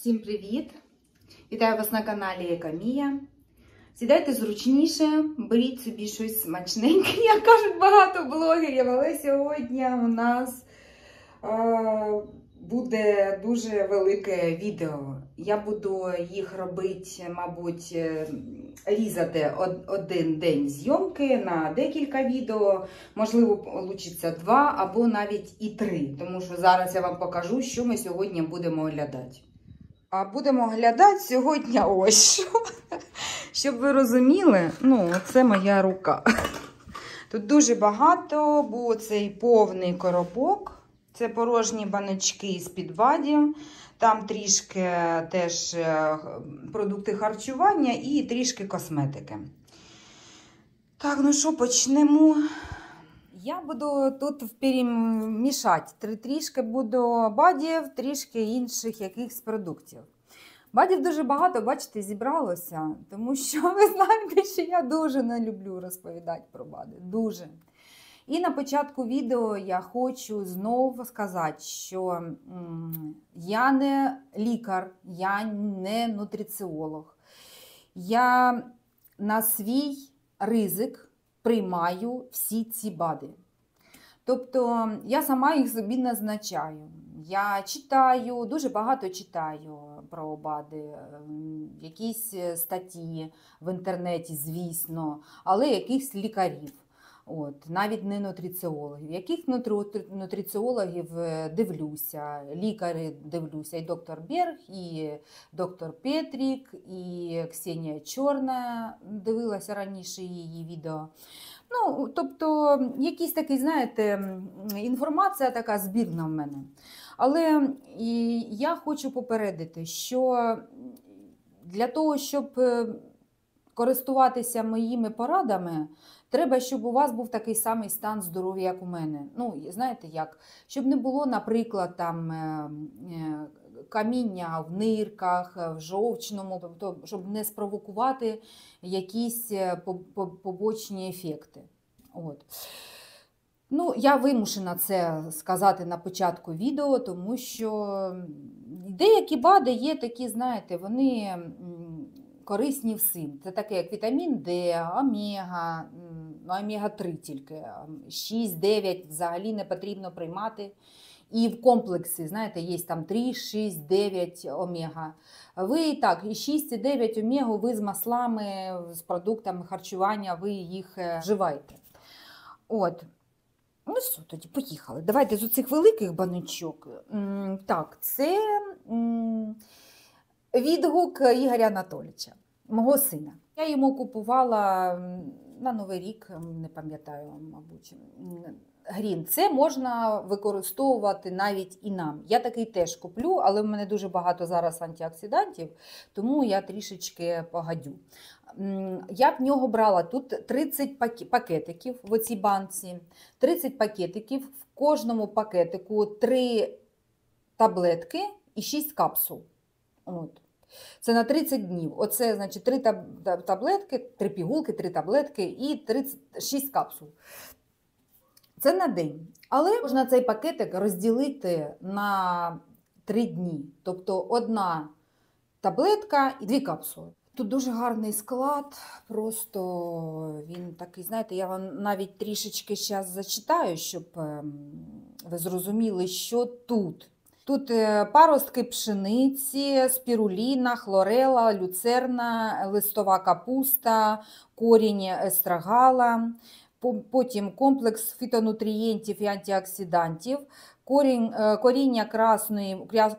Всім привіт! Вітаю вас на каналі Екомія. Сідайте зручніше, беріть собі щось смачненьке, як кажуть багато блогерів, але сьогодні у нас буде дуже велике відео. Я буду їх робити, мабуть, різати один день зйомки на декілька відео. Можливо, вийде 2 або навіть і 3, тому що зараз я вам покажу, що ми сьогодні будемо оглядати. А будемо оглядати сьогодні ось що. Щоб ви розуміли, це моя рука. Тут дуже багато, бо цей повний коробок. Це порожні баночки з-під БАДів. Там трішки теж продукти харчування і трішки косметики. Так, ну що, почнемо. Я буду тут перемішати. Трішки буду БАДів, трішки інших якихось продуктів. БАДів дуже багато, бачите, зібралося, тому що ви знаєте, що я дуже не люблю розповідати про БАДи. Дуже. І на початку відео я хочу знову сказати, що я не лікар, я не нутриціолог. Я на свій ризик приймаю всі ці БАДи. Тобто я сама їх собі назначаю. Я читаю, дуже багато читаю про БАДи, якісь статті в інтернеті, звісно, але якихось лікарів. Навіть не нутриціологів. Яких нутриціологів дивлюся, лікарі дивлюся, і доктор Берг, і доктор Петрік, і Ксенія Чорна, дивилася раніше її відео. Тобто, якісь такі, знаєте, інформація така збірна в мене. Але я хочу попередити, що для того, щоб користуватися моїми порадами, треба, щоб у вас був такий самий стан здоров'я, як у мене. Знаєте як? Щоб не було, наприклад, там каміння в нирках, в жовчному, тобто, щоб не спровокувати якісь побочні ефекти. Я вимушена це сказати на початку відео, тому що деякі БАДи є такі, знаєте, вони корисні всім. Це таке, як вітамін Д, омега, омега-3 тільки, 6, 9 взагалі не потрібно приймати. І в комплексі, знаєте, є там 3, 6, 9 омега. Ви так, і 6, і 9 омегу ви з маслами, з продуктами харчування, ви їх вживаєте. Все, тоді поїхали. Давайте з оцих великих баночок. Так, це відгук Ігоря Анатолійовича, мого сина. Я йому купувала на Новий рік, не пам'ятаю, мабуть, грін. Це можна використовувати навіть і нам. Я такий теж куплю, але в мене дуже багато зараз антиоксидантів, тому я трішечки погодю. Я в нього брала тут 30 пакетиків в оцій банці, 30 пакетиків, в кожному пакетику 3 таблетки і 6 капсул. Це на 30 днів. Оце, значить, 3 таблетки, 3 пігулки, 3 таблетки і 36 капсул. Це на день. Але можна цей пакетик розділити на 3 дні. Тобто 1 таблетка і 2 капсули. Тут дуже гарний склад, просто він такий, знаєте, я вам навіть трішечки зараз зачитаю, щоб ви зрозуміли, що тут. Тут паростки пшениці, спіруліна, хлорела, люцерна, листова капуста, корінь естрагала, потім комплекс фітонутрієнтів і антиоксидантів, коріння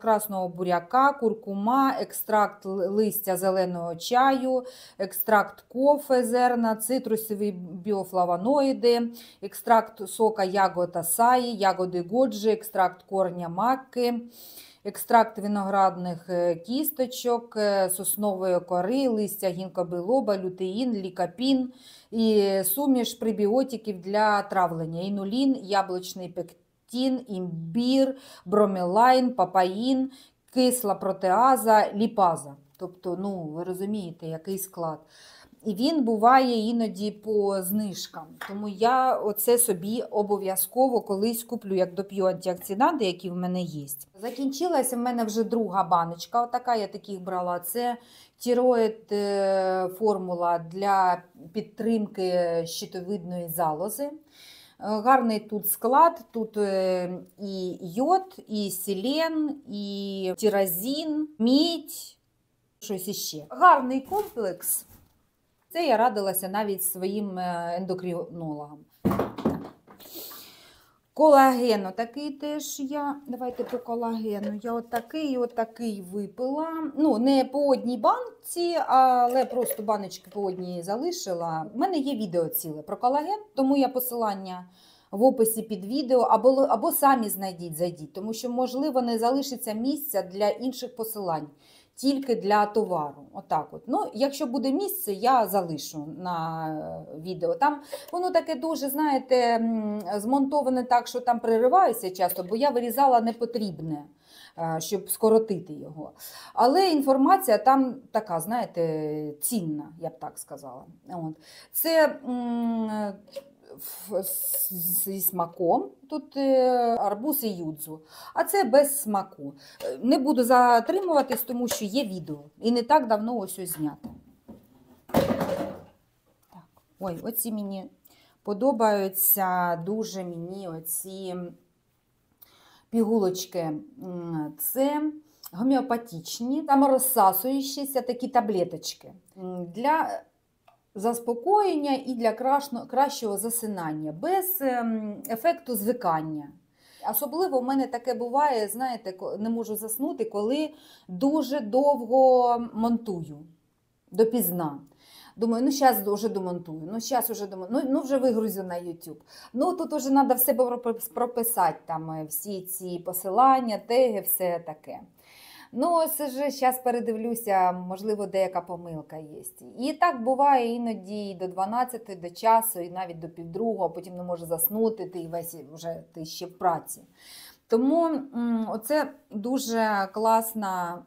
красного буряка, куркума, екстракт листя зеленого чаю, екстракт кофе, зерна, цитрусові біофлавоноїди, екстракт сока ягод асаї, ягоди годжі, екстракт корня маки, екстракт виноградних кісточок, соснової кори, листя гінкобилоба, лютеїн, лікопін і суміш пребіотиків для травлення, інулін, яблучний пектин, імбір, бромелайн, папаїн, кисла протеаза, ліпаза. Тобто, ви розумієте, який склад. І він буває іноді по знижкам. Тому я оце собі обов'язково колись куплю, як доп'ю антиоксиданти, які в мене є. Закінчилася в мене вже друга баночка. Отака я таких брала. Це тіроїд формула для підтримки щитовидної залози. Гарний тут склад, тут і йод, і селен, і тиразин, мідь, щось іще. Гарний комплекс. Це я радилася навіть своїм ендокринологам. Колаген отакий теж я, давайте по колагену, я отакий випила. Ну, не по одній банці, але просто баночки по одній залишила. У мене є відео ціле про колаген, тому я посилання в описі під відео, або самі зайдіть, тому що, можливо, не залишиться місця для інших посилань. Тільки для товару. Отак от. Ну, якщо буде місце, я залишу на відео. Там воно таке дуже, знаєте, змонтоване так, що там перериваюся часто, бо я вирізала непотрібне, щоб скоротити його. Але інформація там така, знаєте, цінна, я б так сказала. От. Це зі смаком, тут арбуз і юдзу, а це без смаку. Не буду затримуватись, тому що є відео, і не так давно ось знято. Так. Ой, оці мені подобаються дуже мені оці пігулочки. Це гомеопатичні, саморозсасуючіся такі таблеточки. Для заспокоєння і для кращого засинання, без ефекту звикання. Особливо в мене таке буває, знаєте, не можу заснути, коли дуже довго монтую, допізна. Думаю, ну зараз вже домонтую, ну вже вигрузю на YouTube. Ну тут вже треба все прописати, там всі ці посилання, теги, все таке. Ну, ось вже зараз передивлюся, можливо, деяка помилка є. І так буває іноді до 12, до часу, і навіть до півдругого, а потім не можу заснути, ти ще в праці. Тому оце дуже класна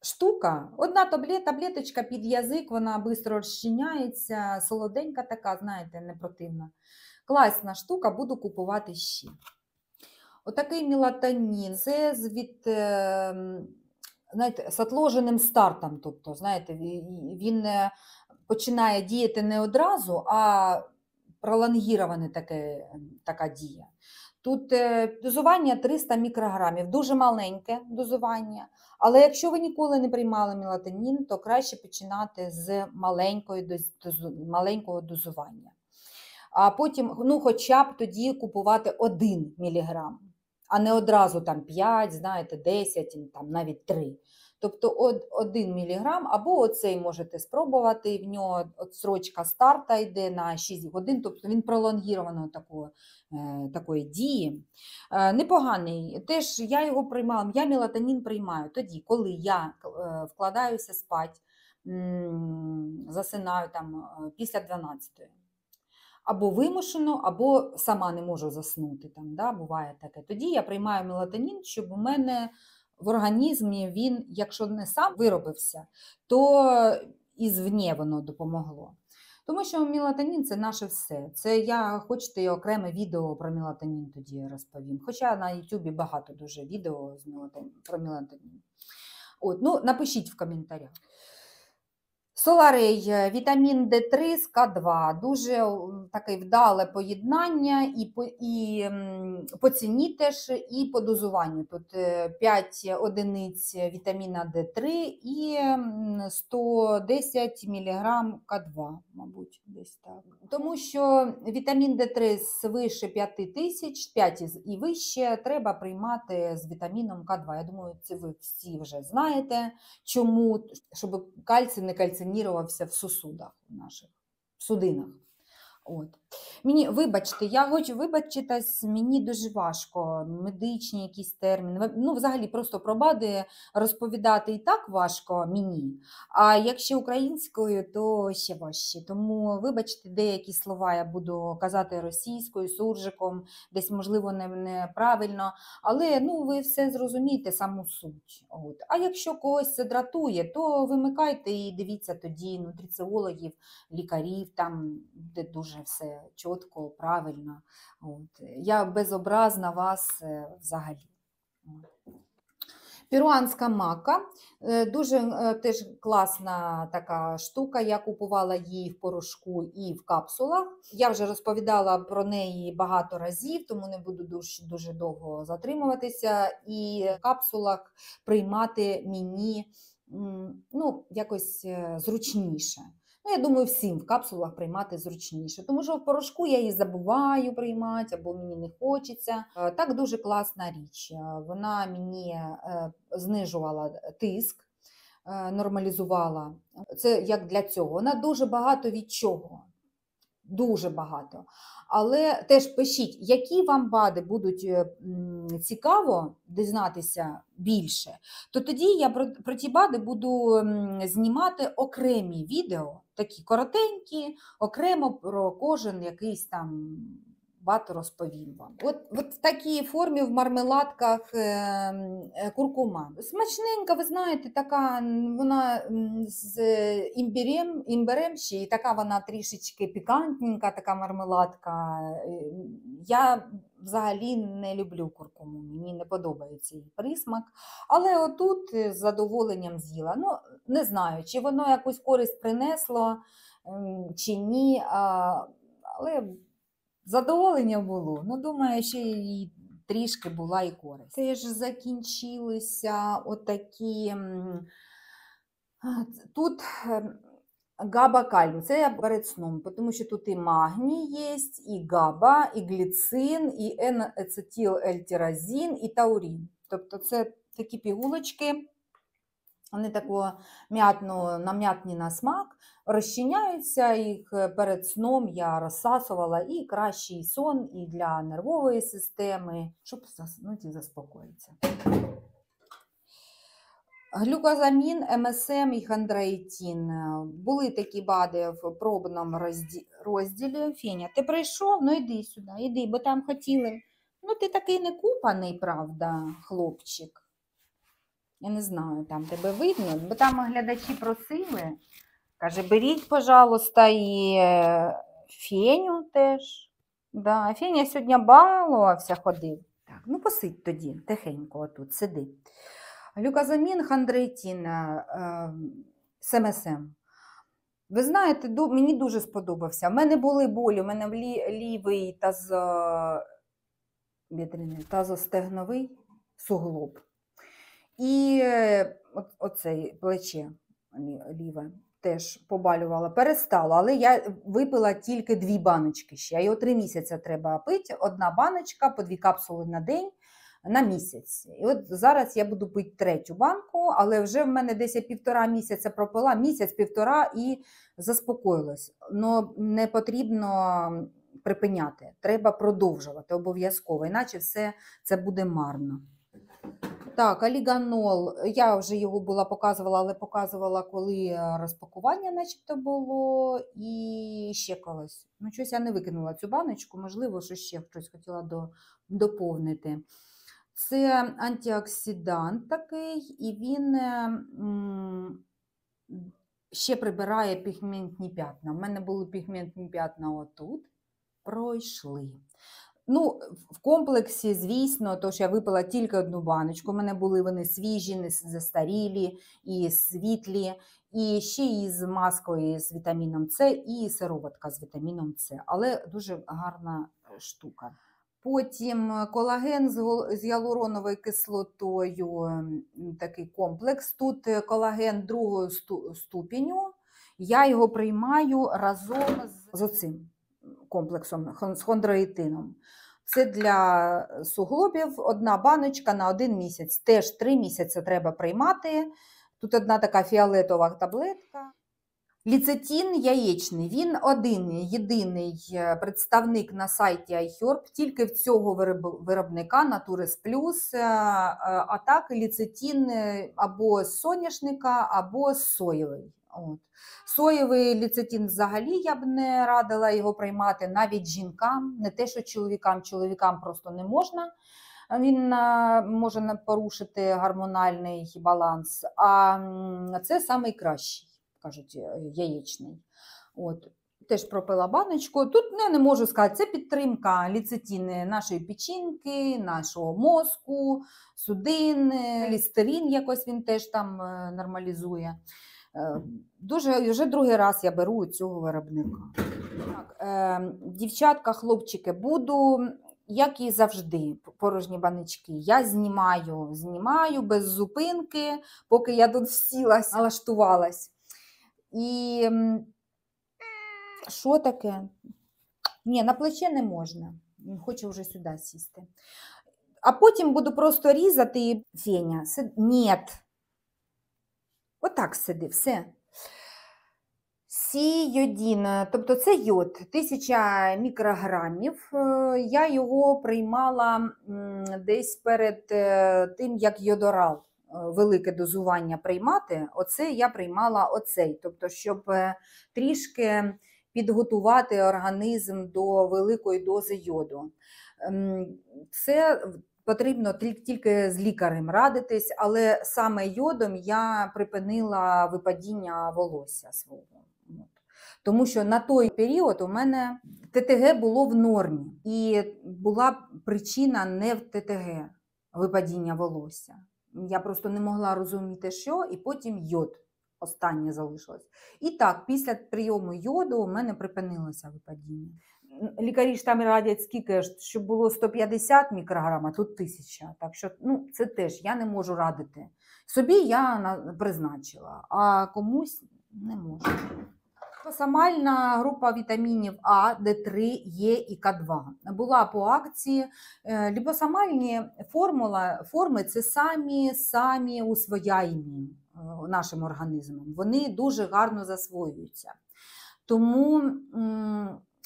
штука. Одна таблеточка під язик, вона швидко розчиняється, солоденька така, знаєте, не противна. Класна штука, буду купувати ще. Отакий мелатонін, це знаєте, з відложеним стартом, тобто, знаєте, він починає діяти не одразу, а пролонгірована така дія. Тут дозування 300 мікрограмів, дуже маленьке дозування, але якщо ви ніколи не приймали мелатонін, то краще починати з маленького дозування. А потім, ну, хоча б тоді купувати 1 міліграм. А не одразу там 5, знаєте, 10, там навіть 3. Тобто 1 міліграм, або оцей можете спробувати, в нього строчка старта йде на 6 годин, тобто він пролонгірованої такої дії. Непоганий. Теж я його приймала, я мелатонін приймаю тоді, коли я вкладаюся спати, засинаю там після 12-ї. Або вимушено, або сама не можу заснути. Там, да, буває таке. Тоді я приймаю мелатонін, щоб у мене в організмі він, якщо не сам виробився, то ізвні воно допомогло. Тому що мелатонін – це наше все. Це я, хочете, окреме відео про мелатонін тоді розповім. Хоча на YouTube багато дуже відео про мелатонін. От, ну, напишіть в коментарях. Соларей, вітамін Д3 з К2. Дуже таке вдале поєднання і по ціні теж, і по дозуванню. Тут 5 одиниць вітаміна Д3 і 110 мг К2, мабуть, десь так. Тому що вітамін Д3 свише 5000, 5 і вище, треба приймати з вітаміном К2. Я думаю, це ви всі вже знаєте. Чому? Щоб кальцій не кальцинірувався в сосудах наших, в судинах. От. Мені, вибачте, я хочу вибачитись, мені дуже важко, медичні якісь терміни. Ну, взагалі, просто про БАДи розповідати і так важко мені. А якщо українською, то ще важче. Тому, вибачте, деякі слова я буду казати російською, суржиком, десь, можливо, неправильно. Але ну, ви все зрозумієте, саму суть. От. А якщо когось це дратує, то вимикайте і дивіться тоді нутриціологів, лікарів, там, де дуже все чітко, правильно. От. Я безобразна вас взагалі. Перуанська мака, дуже теж класна така штука, я купувала її в порошку і в капсулах. Я вже розповідала про неї багато разів, тому не буду дуже довго затримуватися. І в капсулах приймати мені ну, якось зручніше. Ну, я думаю, всім в капсулах приймати зручніше, тому що в порошку я її забуваю приймати, або мені не хочеться. Так дуже класна річ. Вона мені знижувала тиск, нормалізувала. Це як для цього. Вона дуже багато від чого. Дуже багато. Але теж пишіть, які вам БАДи будуть цікаво дізнатися більше, то тоді я про ті БАДи буду знімати окремі відео, такі коротенькі, окремо про кожен якийсь там БАД розповім вам. От в такій формі в мармеладках куркума. Смачненька, ви знаєте, така вона з імбирем ще, і така вона трішечки пікантненька, така мармеладка. Я взагалі не люблю куркуму, мені не подобається її присмак. Але отут з задоволенням з'їла. Ну, не знаю, чи воно якусь користь принесло, чи ні, але задоволення було. Ну, думаю, ще і трішки була і користь. Теж закінчилися отакі. Тут габа калію. Це я перед сном, тому що тут і магній є, і габа, і гліцин, і N-ацетил-L-тиразин, і таурин. Тобто це такі пігулочки. Вони тако м'ятні на смак, розчиняються, їх перед сном я розсасувала, і кращий сон і для нервової системи, щоб заснути і заспокоїтися. Глюкозамін, МСМ і хондроїтин. Були такі БАДи в пробному розділі. Феня, ти прийшов? Ну йди сюди, йди, бо там хотіли. Ну ти такий не купаний, правда, хлопчик. Я не знаю, там тебе видно, бо там глядачі просили. Каже, беріть, пожалуйста, і Феню теж. Да, Феня сьогодні балувався, ходив. Так, ну посидь тоді, тихенько отут, сиди. Глюкозамін, хондроїтин, СМСМ. Ви знаєте, мені дуже сподобався. У мене були болі, у мене лівий тазостегновий суглоб. І оцей плече ліве теж побалювало, перестало, але я випила тільки 2 баночки ще. Його 3 місяці треба пити, 1 баночка по 2 капсули на день на місяць. І от зараз я буду пити 3-ю банку, але вже в мене десь я 1,5 місяця пропила, місяць-1,5 і заспокоїлась. Но не потрібно припиняти, треба продовжувати обов'язково, іначе все це буде марно. Так, оліганол, я вже його була показувала, але показувала, коли розпакування начебто було, і ще колись. Ну, щось я не викинула цю баночку, можливо, що ще щось хотіла доповнити. Це антиоксидант такий, і він ще прибирає пігментні п'ятна. У мене були пігментні п'ятна отут, пройшли. Ну, в комплексі, звісно, то що я випила тільки 1 баночку, у мене були вони свіжі, не застарілі, і світлі, і ще і з маскою з вітаміном С, і сироватка з вітаміном С, але дуже гарна штука. Потім колаген з гіалуроновою кислотою, такий комплекс. Тут колаген 2-го ступеню, я його приймаю разом з оцим комплексом, з хондроїтином. Це для суглобів 1 баночка на 1 місяць. Теж 3 місяці треба приймати. Тут одна така фіолетова таблетка. Ліцетін яєчний, він один, єдиний представник на сайті iHerb, тільки в цього виробника Natures Plus, а так ліцетін або з соняшника, або з соєвий. От. Соєвий ліцетін взагалі я б не радила його приймати навіть жінкам, не те, що чоловікам просто не можна. Він може порушити гормональний баланс, а це найкращий, кажуть, яєчний. От. Теж пропила баночку. Тут я не можу сказати, це підтримка ліцетіни нашої печінки, нашого мозку, судин, лістерин якось він теж там нормалізує. Вже другий раз я беру у цього виробника. Так, дівчатка, хлопчики, буду, як і завжди, порожні баночки. Я знімаю без зупинки, поки я тут всілась, налаштувалась. І що таке? Ні, на плече не можна. Хочу вже сюди сісти. А потім буду просто різати і Феня. Ні. Отак сиди, все. Сійодін, тобто це йод, 1000 мікрограмів. Я його приймала десь перед тим, як йодорал, велике дозування приймати. Оце я приймала оцей, тобто щоб трішки підготувати організм до великої дози йоду. Це потрібно тільки з лікарем радитись, але саме йодом я припинила випадіння волосся свого. Тому що на той період у мене ТТГ було в нормі. І була причина не в ТТГ випадіння волосся. Я просто не могла розуміти, що, і потім йод останнє залишилось. І так, після прийому йоду у мене припинилося випадіння. Лікарі ж там радять скільки, щоб було 150 мікрограм, а тут 1000. Так що це теж я не можу радити. Собі я призначила, а комусь не можу. Ліпосомальна група вітамінів А, Д3, Е і К2 була по акції. Ліпосомальні форми – це самі усвояємі нашим організмом. Вони дуже гарно засвоюються. Тому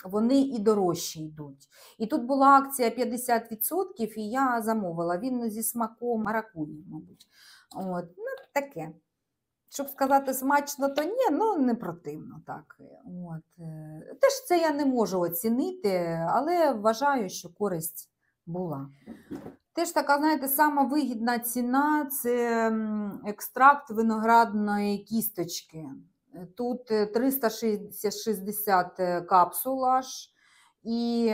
вони і дорожчі йдуть. І тут була акція 50%, і я замовила. Він зі смаком маракуйї, мабуть. От. Таке. Щоб сказати смачно, то ні, не противно. Так. От. Теж це я не можу оцінити, але вважаю, що користь була. Теж така, знаєте, сама вигідна ціна – це екстракт виноградної кісточки. Тут 360 капсул аж, і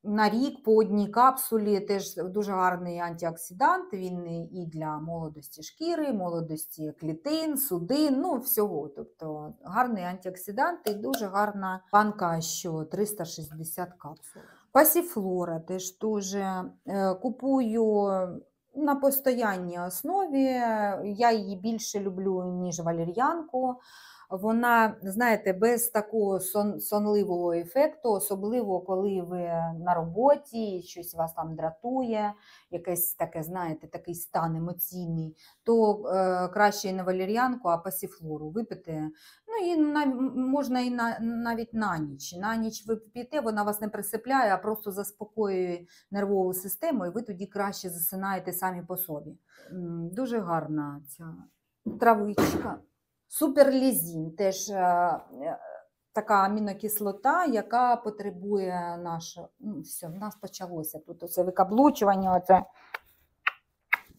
на рік по одній капсулі, теж дуже гарний антиоксидант, він і для молодості шкіри, молодості клітин, судин, всього. Тобто гарний антиоксидант і дуже гарна банка, що 360 капсул. Пасіфлора теж купую на постійній основі, я її більше люблю, ніж валер'янку. Вона, знаєте, без такого сонливого ефекту, особливо коли ви на роботі, щось вас там дратує, якесь таке, знаєте, такий стан емоційний, то краще не валер'янку, а пасіфлору випити. І можна і навіть на ніч. На ніч ви п'єте, вона вас не присипляє, а просто заспокоює нервову систему, і ви тоді краще засинаєте самі по собі. Дуже гарна ця травичка. Суперлізін, теж така амінокислота, яка потребує все, в нас почалося тут оце викаблучування,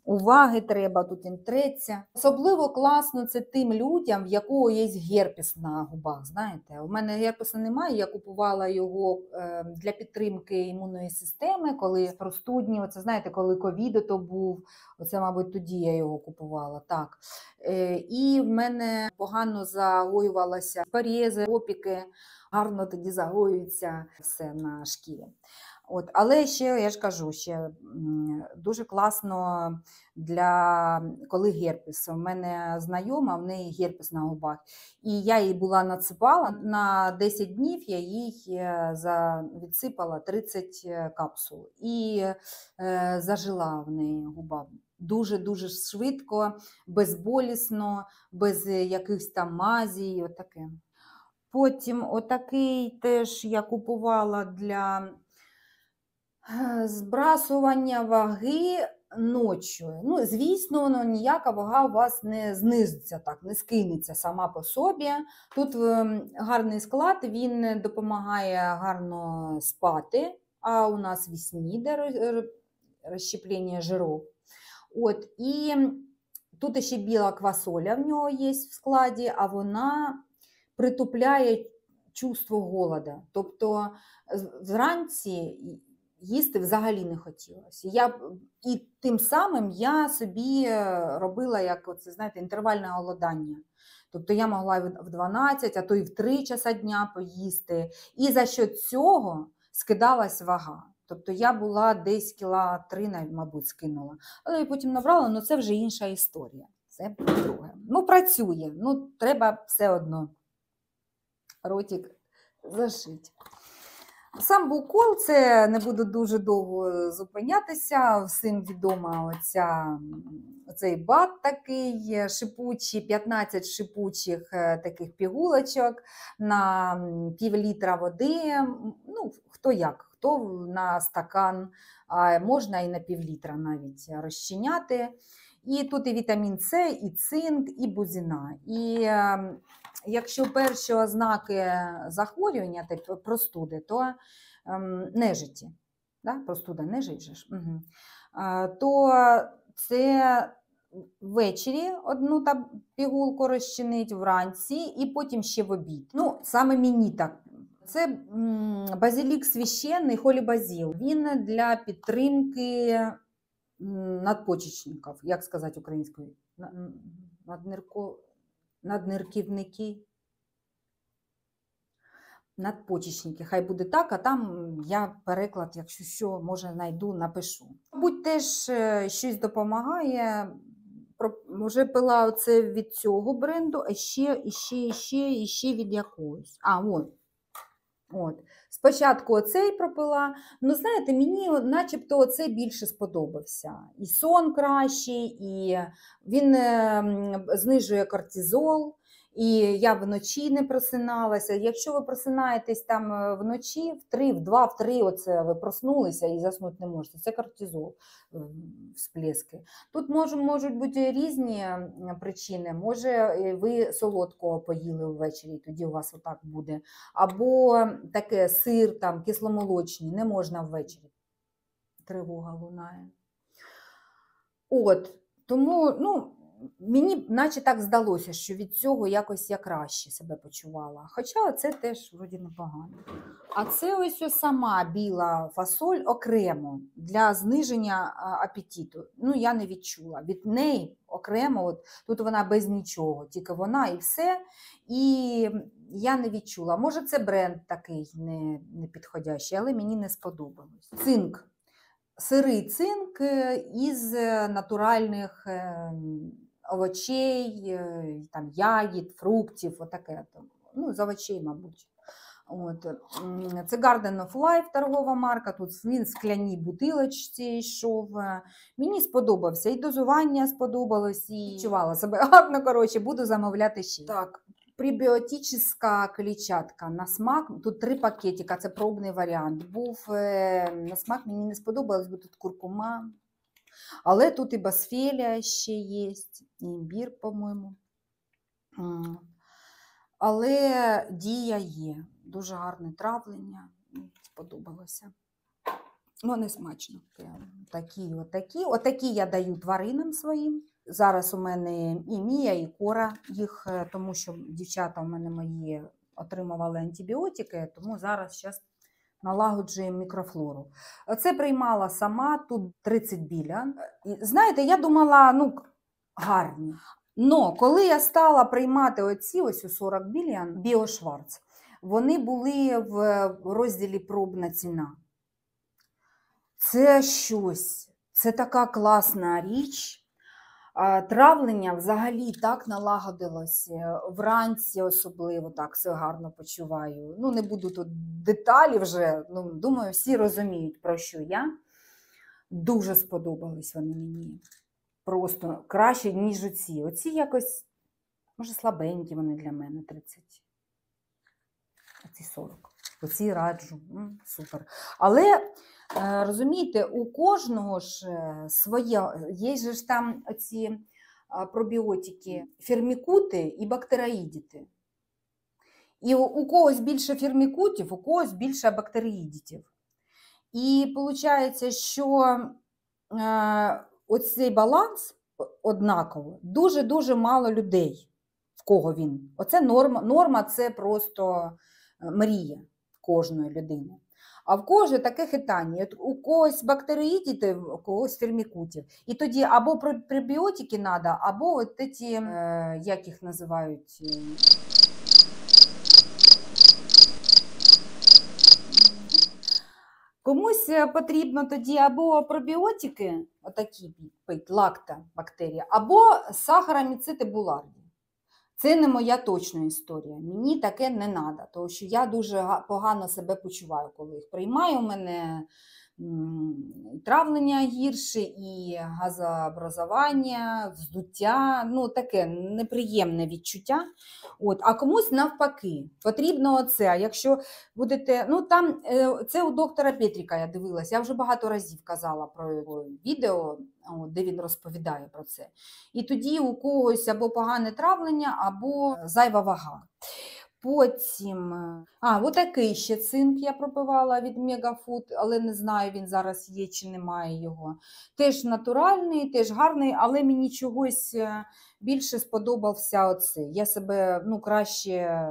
уваги треба, тут він треться. Особливо класно це тим людям, в якого є герпес на губах, знаєте. У мене герпесу немає, я купувала його для підтримки імунної системи, коли простудні, знаєте, коли ковід то був, мабуть, тоді я його купувала, так. І в мене погано загоювалося порізи, опіки, гарно тоді загоюється все на шкірі. Але ще, я ж кажу, ще дуже класно коли герпес. У мене знайома, в неї герпес на губах. І я їй була надсипала, на 10 днів я їй відсипала 30 капсул. І зажила в неї губа дуже-дуже швидко, безболісно, без якихось там мазій, отаке. Потім отакий теж я купувала для збрасування ваги ночі. Ну, звісно, ніяка вага у вас не знизиться, так, не скинеться сама по собі. Тут гарний склад, він допомагає гарно спати, а у нас вісні йде розщеплення жирів. От, і тут ще біла квасоля в нього є в складі, а вона притупляє чувство голода. Тобто вранці їсти взагалі не хотілося. І тим самим я собі робила, як оце, знаєте, інтервальне голодання. Тобто я могла в 12, а то і в 3 часа дня поїсти. І за що цього скидалась вага. Тобто я була десь кіла 3, мабуть, скинула. Але потім набрала, але це вже інша історія. Це друге. Ну, працює, ну, треба все одно ротик зашити. Сам Букол, це не буду дуже довго зупинятися, всім відома оцей бат такий шипучий, 15 шипучих таких пігулочок на пів-літра води, ну, хто як, хто на стакан, а можна і на пів-літра навіть розчиняти. І тут і вітамін С, і цинк, і бузина. І якщо перші ознаки захворювання, простуди, то нежиті, да? Простуда нежить же ж, угу. То це ввечері одну пігулку розчинить, вранці і потім ще в обід. Ну, саме мені так. Це базилік священний, холібазіл. Він для підтримки надпочечників, як сказати українською, наднирківники, надпочечники, хай буде так, а там я переклад, якщо що, може знайду, напишу. Мабуть, теж щось допомагає. Вже пила оце від цього бренду, а ще від якогось. От. Спочатку оцей пропила, ну, знаєте, мені начебто оцей більше сподобався. І сон кращий, і він знижує кортизол, і я вночі не просиналася. Якщо ви просинаєтесь там вночі, в 3, в 2, в 3, оце ви проснулися і заснути не можете, це кортизол, всплески. Тут можуть бути різні причини. Може, ви солодкого поїли ввечері, тоді у вас отак буде. Або таке сир, там, кисломолочний, не можна ввечері. Тривога лунає. От, тому, ну, мені наче так здалося, що від цього якось я краще себе почувала. Хоча це теж вроді непогано. А це ось сама біла фасоль окремо для зниження апетиту. Ну, я не відчула. Від неї окремо, от, тут вона без нічого, тільки вона і все. І я не відчула. Може, це бренд такий не підходящий, але мені не сподобалось. Цинк. Сирий цинк із натуральних овочей, там, ягід, фруктів, отаке. Ну, з овочей, мабуть. От. Це Garden of Life, торгова марка, тут він в скляній бутилочці йшов. Мені сподобався, і дозування сподобалось, і відчувала себе гарно, коротше, буду замовляти ще. Так, пребіотична клітчатка на смак, тут 3 пакетика, це пробний варіант. Був на смак, мені не сподобалось, бо тут куркума. Але тут і басфелія ще є, і імбір, по-моєму. Але дія є. Дуже гарне травлення, сподобалося. Вони смачно. Отакі я даю тваринам своїм. Зараз у мене і Мія, і Кора їх, тому що дівчата у мене мої отримували антибіотики, тому зараз налагоджуємо мікрофлору. Це приймала сама, тут 30 біля. І, знаєте, я думала, ну, гарні. Но коли я стала приймати оці, ось у 40 білян, Біошварц, вони були в розділі пробна ціна. Це щось, це така класна річ. Травлення взагалі так налагодилося, вранці особливо так все гарно почуваю. Ну, не буду тут деталі вже, ну, думаю, всі розуміють, про що я. Дуже сподобались вони мені. просто краще, ніж оці. Оці якось, може, слабенькі вони для мене, 30. Оці 40. Оці раджу. Супер. Але, розумієте, у кожного ж своє, є ж там оці пробіотики, фірмікути і бактероїдити. І у когось більше фірмікутів, у когось більше бактероїдів. І виходить, що оцей баланс однаково, дуже-дуже мало людей, в кого він. Оце норма. Норма – це просто мрія кожної людини. А в кого ж таке хитання? У когось бактероїдів, у когось фірмікутів. І тоді або пребіотики треба, або от ці, як їх називають, комусь потрібно тоді або пробіотики, отакі пить, лактобактерії, або сахароміцити буларді. Це не моя точна історія. Мені таке не треба, тому що я дуже погано себе почуваю, коли їх приймаю. У мене травлення гірше, і газообразування, вздуття, ну таке неприємне відчуття. А комусь навпаки, потрібно оце. А якщо будете, там, це у доктора Петріка я дивилася, я вже багато разів казала про його відео, де він розповідає про це. І тоді у когось або погане травлення, або зайва вага. Потім, отакий ще цинк я пропивала від Мегафуд, але не знаю, він зараз є чи немає його. Теж натуральний, теж гарний, але мені чогось більше сподобався оцей. Я себе краще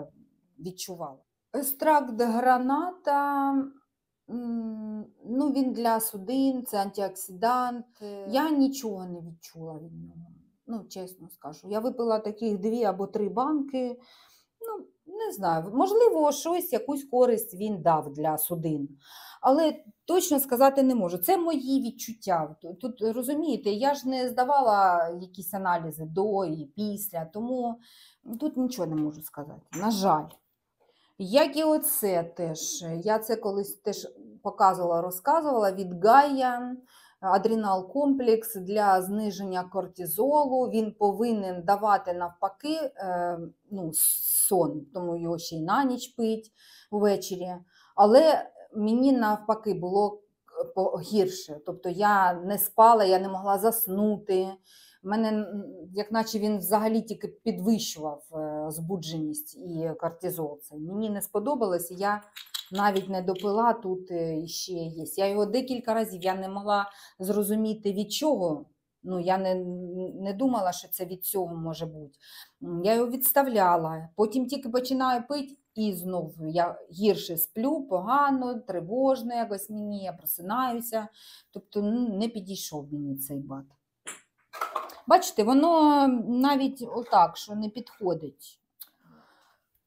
відчувала. Екстракт граната, він для судин, це антиоксидант. Я нічого не відчула від нього, чесно скажу. Я випила таких 2 або 3 банки. Не знаю, можливо, якусь користь він дав для судин, але точно сказати не можу. Це мої відчуття. Тут, розумієте, я ж не здавала якісь аналізи до і після, тому тут нічого не можу сказати, на жаль. Як і оце теж, я це колись теж показувала, розказувала, від Гая, адренал-комплекс для зниження кортизолу, він повинен давати навпаки сон, тому його ще й на ніч пить ввечері. Але мені навпаки було гірше, тобто я не спала, я не могла заснути. Мене, як наче він взагалі тільки підвищував збудженість і кортизол. Мені не сподобалось, я навіть не допила, тут ще є. Я його декілька разів, я не могла зрозуміти від чого. Я не думала, що це від цього може бути. Я його відставляла, потім тільки починаю пити і знову я гірше сплю, погано, тривожно якось мені, я просинаюся. Тобто не підійшов мені цей бат. Бачите, воно навіть отак, що не підходить.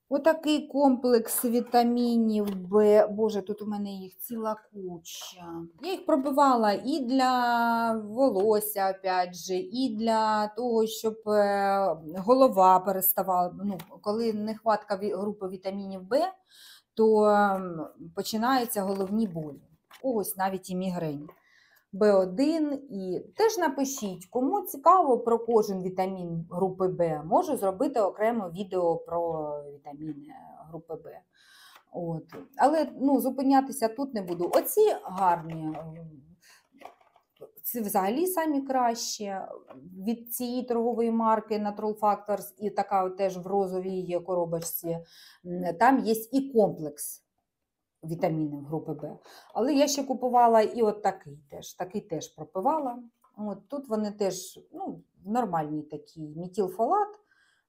Отакий комплекс вітамінів Б. Боже, тут у мене їх ціла куча. Я їх пробивала і для волосся, опять же, і для того, щоб голова переставала. Коли нехватка групи вітамінів Б, то починаються головні болі. У когось навіть і мігрень. Б1, і теж напишіть, кому цікаво про кожен вітамін групи Б. Можу зробити окремо відео про вітаміни групи Б. Але зупинятися тут не буду. Оці гарні, це взагалі самі кращі. Від цієї торгової марки Natural Factors, і така теж в розовій коробочці, там є і комплекс вітамінів групи Б. Але я ще купувала і такий теж пропивала. Тут вони теж нормальні такі. Метилфолат,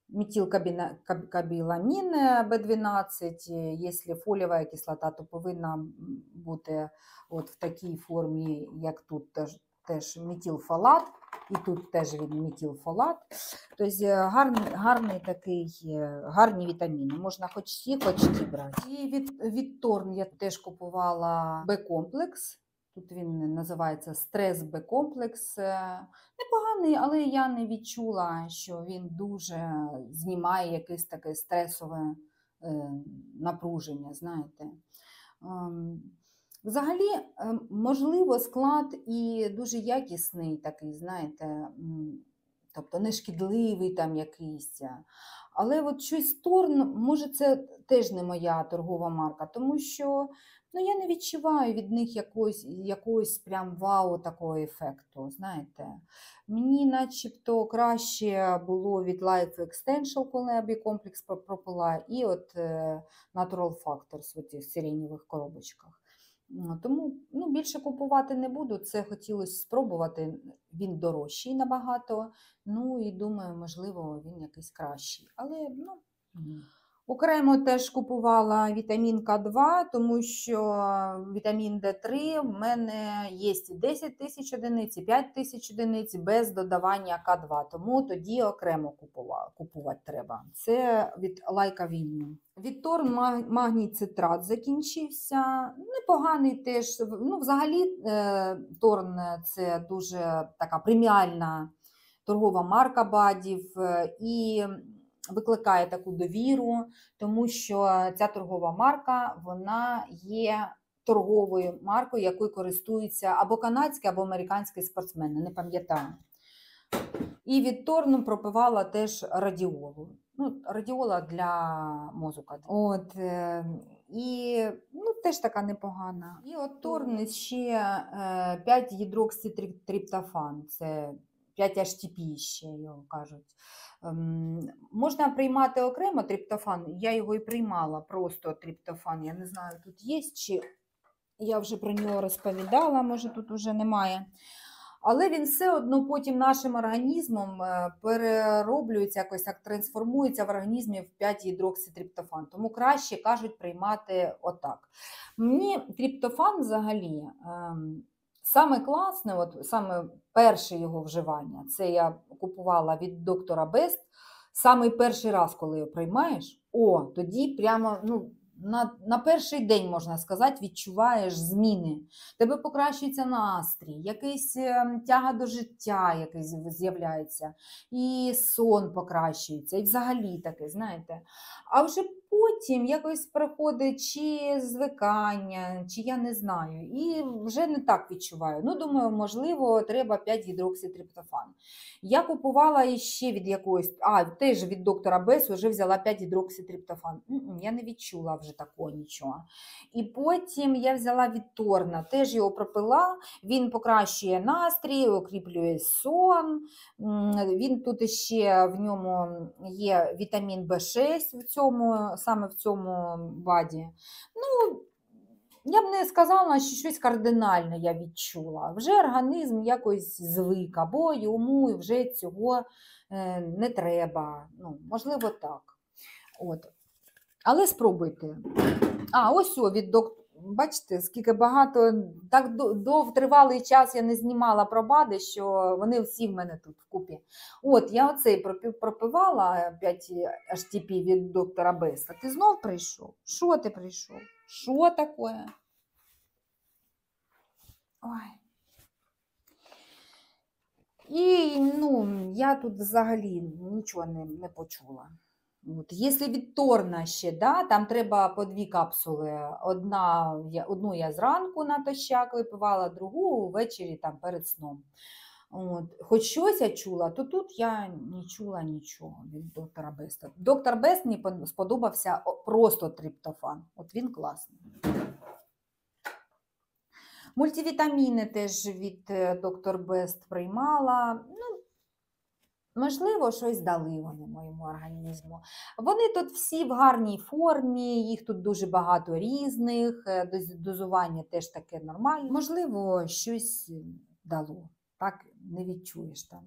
метилкобіламін B12. Якщо фолієва кислота, то повинна бути в такій формі, як тут теж метилфолат. І тут теж від метилфолат. Тобто гарні вітаміни. Можна хоч ті брати. І від Торн я теж купувала Б-комплекс. Тут він називається стрес Б-комплекс. Непоганий, але я не відчула, що він дуже знімає якесь таке стресове напруження, знаєте. Взагалі, можливо, склад і дуже якісний такий, знаєте, тобто не шкідливий там якийсь. Але от щось Торн, може, це теж не моя торгова марка, тому що я не відчуваю від них якогось прям вау такого ефекту, знаєте. Мені начебто краще було від Life Extension, коли я бікомплекс пропила, і от Natural Factors в цих сиренєвих коробочках. Тому більше купувати не буду, це хотілося спробувати, він дорожчий набагато, і думаю, можливо, він якийсь кращий, але ні. Окремо теж купувала вітамін К2, тому що вітамін Д3 в мене є 10 тисяч одиниць, 5 тисяч одиниць без додавання К2, тому тоді окремо купувати треба. Це від Лайка Вінну. Від Торн магній цитрат закінчився, непоганий теж. Взагалі Торн це дуже така преміальна торгова марка БАДів і викликає таку довіру, тому що ця торгова марка, вона є торговою маркою, якою користуються або канадські, або американські спортсмени, не пам'ятаю. І від Торну пропивала теж радіолу. Радіола для мозку. І теж така непогана. І от Торн ще 5-гідрокситриптофан, це 5-HTP ще його кажуть. Можна приймати окремо триптофан, я його і приймала, просто триптофан, я не знаю, тут є, чи я вже про нього розповідала, може тут вже немає. Але він все одно потім нашим організмом перероблюється, якось так трансформується в організмі в 5-гідрокситриптофан. Тому краще, кажуть, приймати отак. Мені триптофан взагалі саме класне, саме перше його вживання, це я купувала від доктора Бест, саме перший раз, коли його приймаєш, тоді прямо, на перший день, можна сказати, відчуваєш зміни. Тебе покращується настрій, якась тяга до життя якась з'являється, і сон покращується, і взагалі таке, знаєте. А вже потім якось приходить чи звикання, чи я не знаю, і вже не так відчуваю. Думаю, можливо, треба 5-гідрокситриптофан. Я купувала іще від якогось, теж від доктора Бес, вже взяла 5-гідрокситриптофан. Я не відчула вже такого нічого. І потім я взяла від Торна, теж його пропила, він покращує настрій, укріплює сон, він тут ще в ньому є вітамін В6 саме в цьому БАДі. Я б не сказала, що щось кардинальне я відчула. Вже організм якось звик, або йому вже цього не треба. Можливо, так. Але спробуйте. Ось від доктора. Бачите, скільки багато, так довготривалий час я не знімала про БАДи, що вони всі в мене тут вкупі. Я оцей пропивала 5-HTP від доктора Беста. Ти знов прийшов? Що ти прийшов? Що таке? І, я тут взагалі нічого не почула. Якщо від Торна ще, там треба по 2 капсули. Одну я зранку натощак випивала, другу ввечері перед сном. Хоч щось я чула, то тут я не чула нічого від доктора Беста. Доктор Бест мені сподобався просто триптофан. Він класний. Мультивітаміни теж від доктор Бест приймала. Можливо, щось дали вони моєму організму. Вони тут всі в гарній формі, їх тут дуже багато різних, дозування теж таке нормальне. Можливо, щось дало, так не відчуєш там.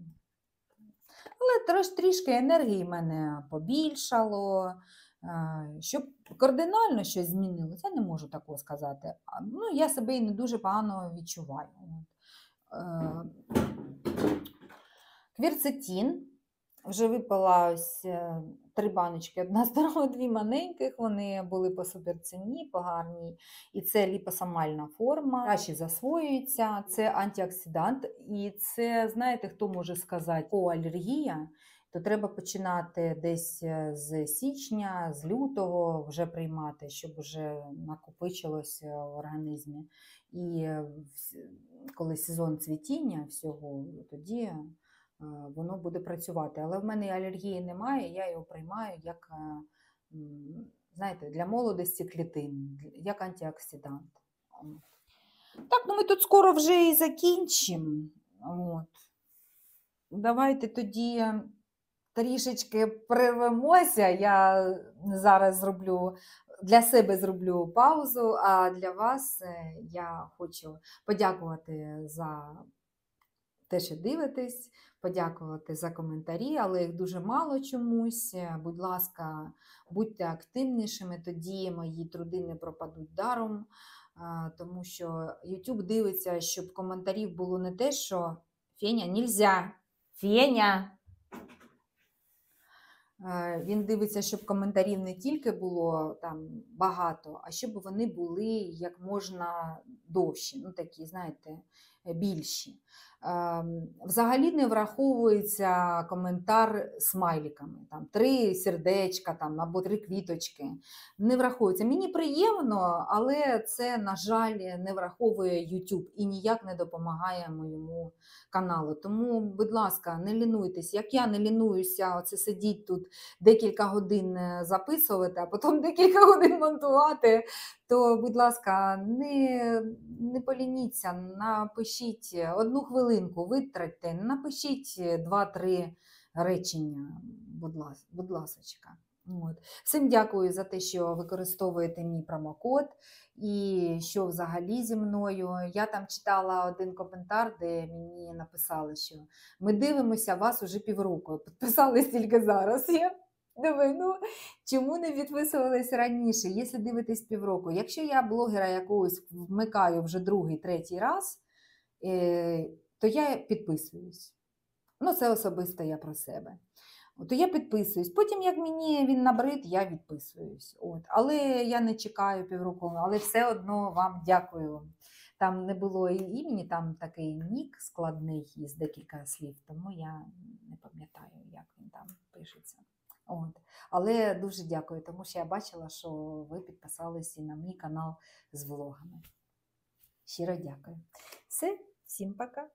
Але трішки енергії в мене побільшало, щоб кардинально щось змінилося, я не можу такого сказати. Я себе і не дуже погано відчуваю. Квірцетин. Вже випила ось 3 баночки, одна здорова, 2 маленьких, вони були по суперціні, по гарній. І це ліпосомальна форма, краще засвоюється, це антиоксидант. І це, знаєте, хто може сказати, алергія, то треба починати десь з січня, з лютого вже приймати, щоб вже накопичилось в організмі. І коли сезон цвітіння всього, тоді воно буде працювати. Але в мене алергії немає, я його приймаю як, знаєте, для молодості клітин, як антиоксидант. Так, ну ми тут скоро вже і закінчимо. От. Давайте тоді трішечки перервемося. Я зараз для себе зроблю паузу, а для вас я хочу подякувати за те, що дивитесь, подякувати за коментарі, але їх дуже мало чомусь. Будь ласка, будьте активнішими, тоді мої труди не пропадуть даром, тому що YouTube дивиться, щоб коментарів було не те, що «Феня, нельзя! Феня!» Він дивиться, щоб коментарів не тільки було там багато, а щоб вони були як можна довші, ну такі, знаєте, більші. Взагалі не враховується коментар смайликами, там 3 сердечка там, або 3 квіточки. Не враховується. Мені приємно, але це, на жаль, не враховує YouTube і ніяк не допомагає моєму каналу. Тому, будь ласка, не лінуйтесь. Як я не лінуюся, оце сидіть тут декілька годин записувати, а потім декілька годин монтувати, то, будь ласка, не полініться, напишіть 1 хвилинку, витратьте, напишіть 2-3 речення, будь ласочка. От. Всім дякую за те, що використовуєте мій промокод і що взагалі зі мною. Я там читала один коментар, де мені написали, що ми дивимося вас уже півроку, підписались тільки зараз. Я думаю, ну, чому не підписувались раніше, якщо дивитесь півроку? Якщо я блогера якогось вмикаю вже 2-3 раз, то я підписуюсь. Ну, це особисто я про себе. То я підписуюсь. Потім, як мені він набрид, я відписуюсь. От. Але я не чекаю півроку, але все одно вам дякую. Там не було імені, там такий нік складний із декілька слів, тому я не пам'ятаю, як він там пишеться. От. Але дуже дякую, тому що я бачила, що ви підписалися на мій канал з влогами. Щиро дякую. Все, всім пока.